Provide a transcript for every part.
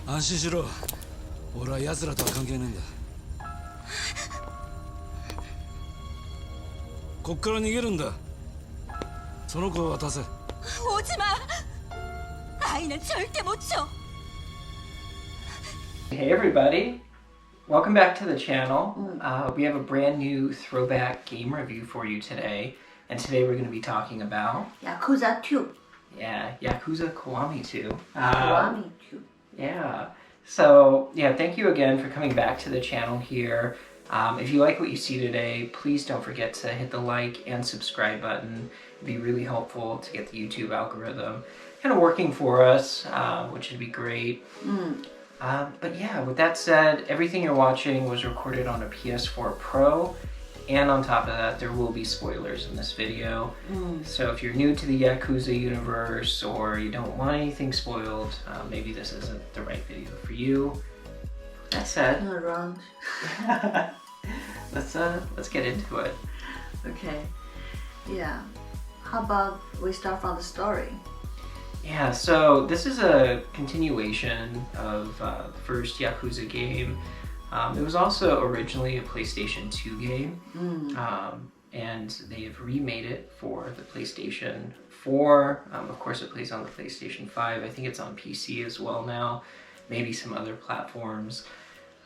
安心しろ。俺は奴らとは関係ねえんだ。こっから逃げるんだ。その子を渡せ。 오지마! 아이는 절대 못 줘! Hey everybody, welcome back to the channel. We have a brand new throwback game review for you today. And today we're going to be talking about... Yakuza 2. Yeah, Yakuza Kiwami 2. Kiwami 2. Yeah. So, yeah, thank you again for coming back to the channel here. If you like what you see today, please don't forget to hit the like and subscribe button. It'd be really helpful to get the YouTube algorithm kind of working for us, which would be great. But yeah, with that said, everything you're watching was recorded on a PS4 Pro, and on top of that, there will be spoilers in this video. So if you're new to the Yakuza universe, or you don't want anything spoiled, maybe this isn't the right video for you. That said, Not around. let's get into it. Okay. Yeah. How about we start from the story? Yeah, so this is a continuation of the first Yakuza game. It was also originally a PlayStation 2 game, and they have remade it for the PlayStation 4. Of course, it plays on the PlayStation 5. I think it's on PC as well now, maybe some other platforms.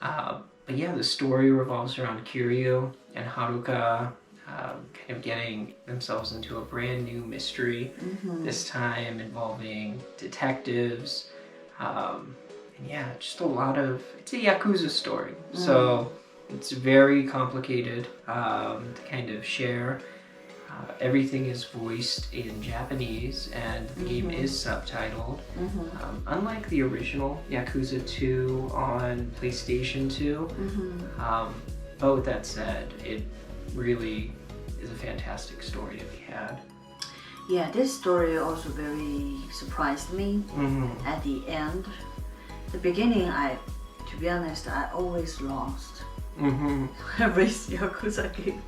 But yeah, the story revolves around Kiryu and Haruka kind of getting themselves into a brand new mystery, this time involving detectives. And yeah, just a lot of, it's a Yakuza story. So it's very complicated to kind of share. Everything is voiced in Japanese, and the game is subtitled. Unlike the original Yakuza 2 on PlayStation 2. But with that said, it really is a fantastic story to be had. Yeah, this story also very surprised me at the end. The beginning, to be honest, I always lost every Yakuza game.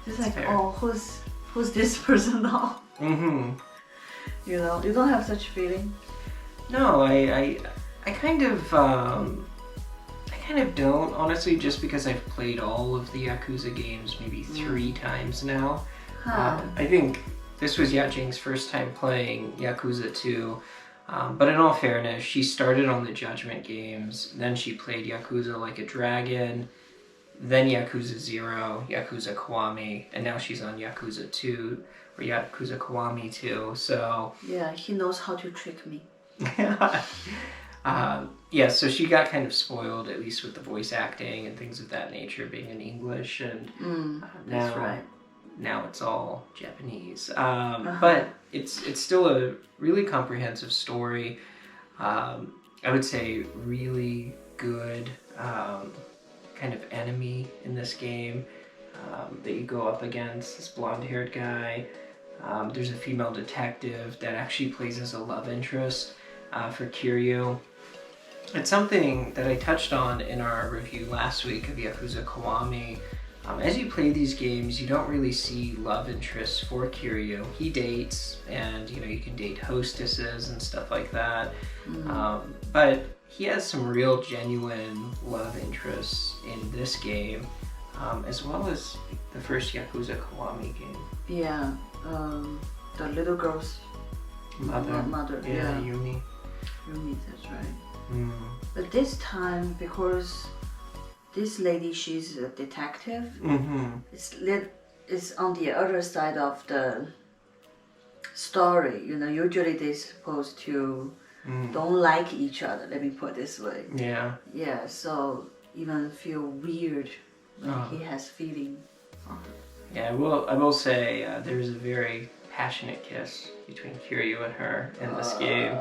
It's like, fair. oh, who's this person now? You know, you don't have such feeling. No, I kind of don't, honestly, just because I've played all of the Yakuza games maybe 3 times now. I think this was Yajing's first time playing Yakuza 2. But in all fairness, she started on the Judgment games, then she played Yakuza Like a Dragon, then Yakuza 0, Yakuza Kiwami, and now she's on Yakuza 2, or Yakuza Kiwami 2, so... Yeah, he knows how to trick me. Yeah, so she got kind of spoiled, at least with the voice acting and things of that nature being in English, and That's right. now it's all Japanese. But it's still a really comprehensive story. I would say really good kind of enemy in this game that you go up against, this blonde-haired guy. There's a female detective that actually plays as a love interest for Kiryu. It's something that I touched on in our review last week of Yakuza Kiwami. As you play these games, you don't really see love interests for Kiryu. He dates, and you can date hostesses and stuff like that. But he has some real genuine love interests in this game, as well as the first Yakuza Kiwami game. Yeah, the little girl's mother. Yeah, Yumi. Yumi, that's right. But this time, because this lady, she's a detective, it's on the other side of the story. Usually they're supposed to don't like each other, let me put it this way. Yeah, so even feel weird when he has feeling. Yeah, I will say there's a very passionate kiss between Kiryu and her in this game,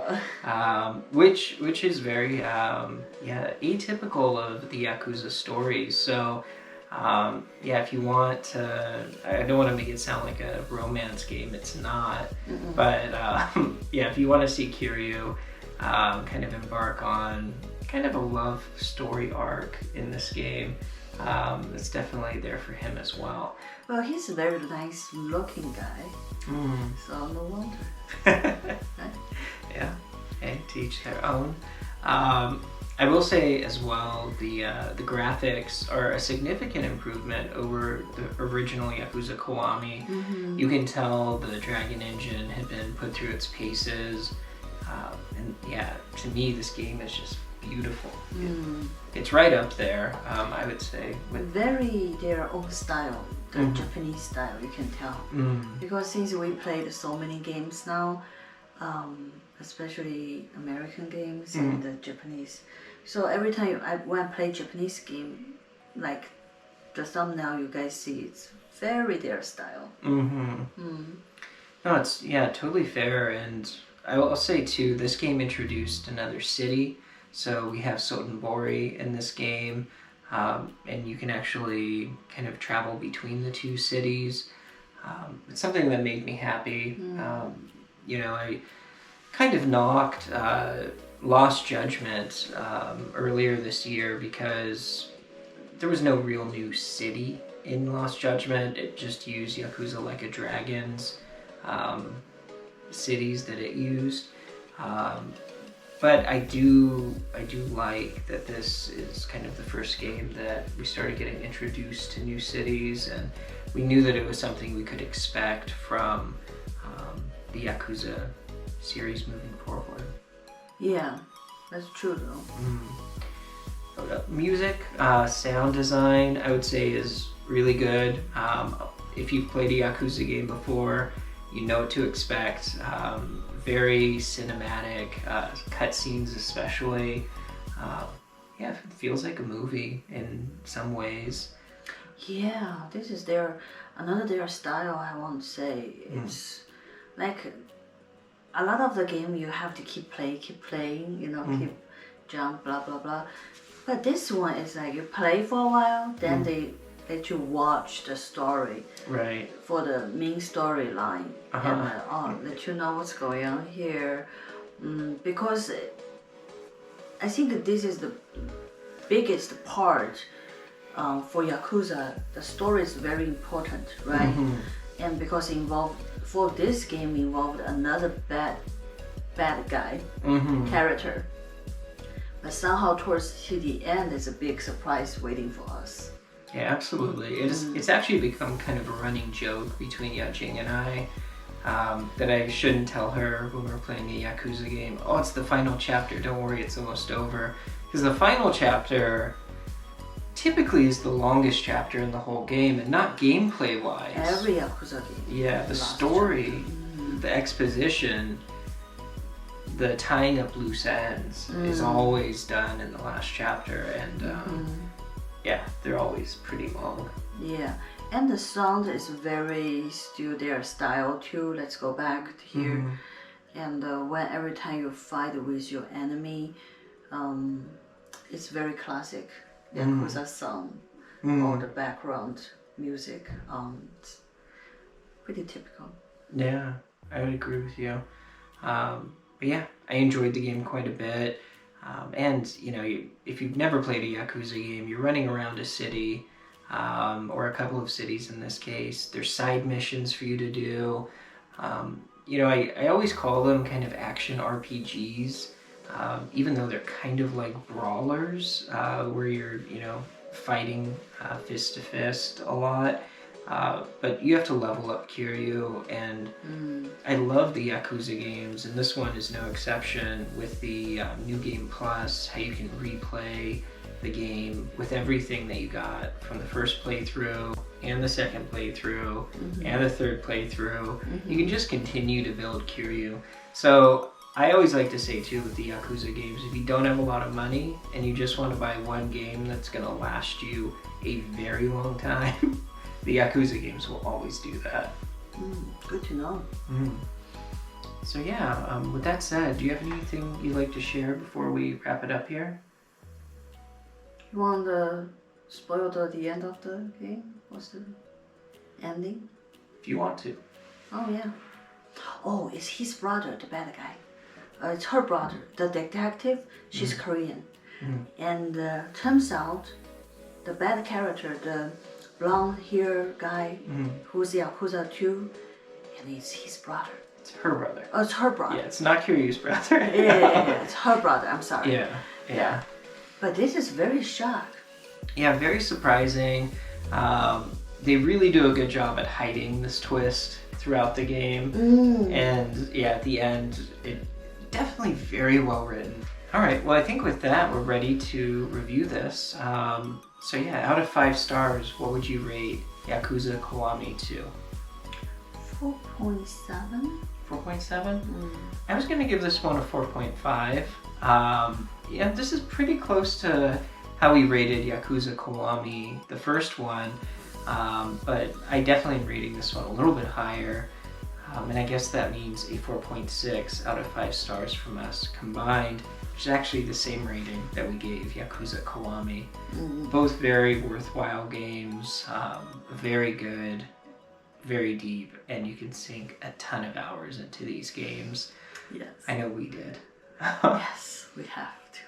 which is very atypical of the Yakuza stories. So yeah, if you want to, I don't want to make it sound like a romance game, it's not, but yeah, if you want to see Kiryu kind of embark on kind of a love story arc in this game, it's definitely there for him as well. Well, he's a very nice looking guy, so no wonder. Yeah, hey, to each their own. I will say as well, the graphics are a significant improvement over the original Yakuza Kiwami. You can tell the Dragon Engine had been put through its paces, and yeah, to me this game is just beautiful. It's right up there, I would say. Very their own style, the Japanese style, you can tell. Because since we played so many games now, especially American games and the Japanese. So every time when I play Japanese game, like the thumbnail you guys see, it's very their style. No, it's totally fair, and I'll say too, this game introduced another city. So we have Sotenbori in this game, and you can actually kind of travel between the two cities. It's something that made me happy. You know, I kind of knocked Lost Judgment earlier this year because there was no real new city in Lost Judgment. It just used Yakuza Like a Dragon's cities that it used. But I do like that this is kind of the first game that we started getting introduced to new cities, and we knew that it was something we could expect from the Yakuza series moving forward. Yeah, that's true though. Music, sound design, I would say is really good. If you've played a Yakuza game before, you know what to expect. Very cinematic, cutscenes especially. Yeah, it feels like a movie in some ways. Yeah, this is another style, I want to say. It's like a lot of the game you have to keep playing, you know, keep jump, blah, blah, blah. But this one is like you play for a while, then they let you watch the story. Right. For the main storyline. And let you know what's going on here. Because I think this is the biggest part for Yakuza. The story is very important, right? And because for this game involved another bad guy character. But somehow towards the end, there's a big surprise waiting for us. Yeah, absolutely. It's actually become kind of a running joke between Yajing and I that I shouldn't tell her when we're playing a Yakuza game, oh, it's the final chapter, don't worry, it's almost over. Because the final chapter typically is the longest chapter in the whole game, and not gameplay-wise. Every Yakuza game. Yeah, the story, the exposition, the tying up loose ends is always done in the last chapter, and yeah, they're always pretty long. Yeah, and the sound is very still their style too. Let's go back here. And every time you fight with your enemy, it's very classic Yakuza song or the background music. It's pretty typical. Yeah, I would agree with you. But yeah, I enjoyed the game quite a bit. And you know, if you've never played a Yakuza game, you're running around a city, or a couple of cities in this case. There's side missions for you to do. You know, I always call them kind of action RPGs, even though they're kind of like brawlers, where you're, you know, fighting fist to fist a lot. But you have to level up Kiryu, and I love the Yakuza games, and this one is no exception with the New Game Plus, how you can replay the game with everything that you got from the first playthrough and the second playthrough and the third playthrough. You can just continue to build Kiryu. So I always like to say too with the Yakuza games, if you don't have a lot of money and you just want to buy one game that's going to last you a very long time, the Yakuza games will always do that. Good to know. So yeah, with that said, do you have anything you'd like to share before we wrap it up here? You want to spoil the end of the game? What's the ending? If you want to. Oh yeah. Oh, it's his brother, the bad guy. It's her brother, the detective. She's Korean. And turns out the bad character, the blonde hair guy who's Yakuza too, and it's his brother. It's her brother. Oh, it's her brother. Yeah, it's not Kiryu's brother. Yeah, it's her brother. I'm sorry. Yeah. But this is very sharp. Yeah, very surprising. They really do a good job at hiding this twist throughout the game. And yeah, at the end, it definitely very well written. All right, well, I think with that, we're ready to review this. So yeah, out of 5 stars, what would you rate Yakuza Kiwami 2? 4.7. 4.7? I was going to give this one a 4.5. Yeah, this is pretty close to how we rated Yakuza Kiwami, the first one, but I definitely am rating this one a little bit higher, and I guess that means a 4.6 out of 5 stars from us combined, which is actually the same rating that we gave Yakuza Kiwami. Both very worthwhile games, very good, very deep, and you can sink a ton of hours into these games. Yes. I know we did. Yes, we have to.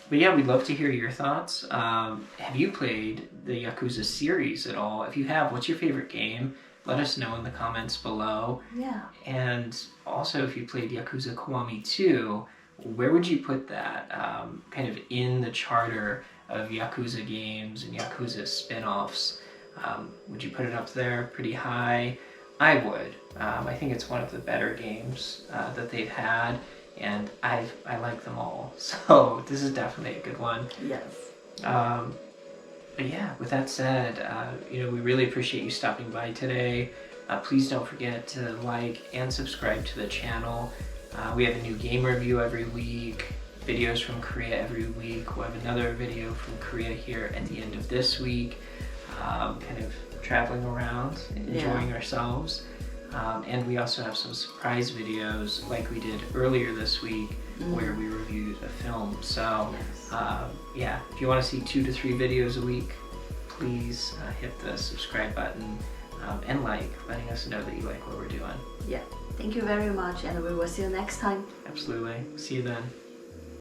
But yeah, we'd love to hear your thoughts. Have you played the Yakuza series at all? If you have, what's your favorite game? Let us know in the comments below. Yeah. And also, if you played Yakuza Kiwami 2, where would you put that kind of in the charter of Yakuza games and Yakuza spin-offs? Would you put it up there pretty high? I would. I think it's one of the better games that they've had, and I like them all. So this is definitely a good one. Yes. But yeah, with that said, we really appreciate you stopping by today. Please don't forget to like and subscribe to the channel. We have a new game review every week, videos from Korea every week. We'll have another video from Korea here at the end of this week, kind of traveling around, enjoying ourselves. And we also have some surprise videos like we did earlier this week where we reviewed a film. So yeah, if you want to see 2 to 3 videos a week, please hit the subscribe button and letting us know that you like what we're doing. Yeah. Thank you very much, and we will see you next time. Absolutely. See you then.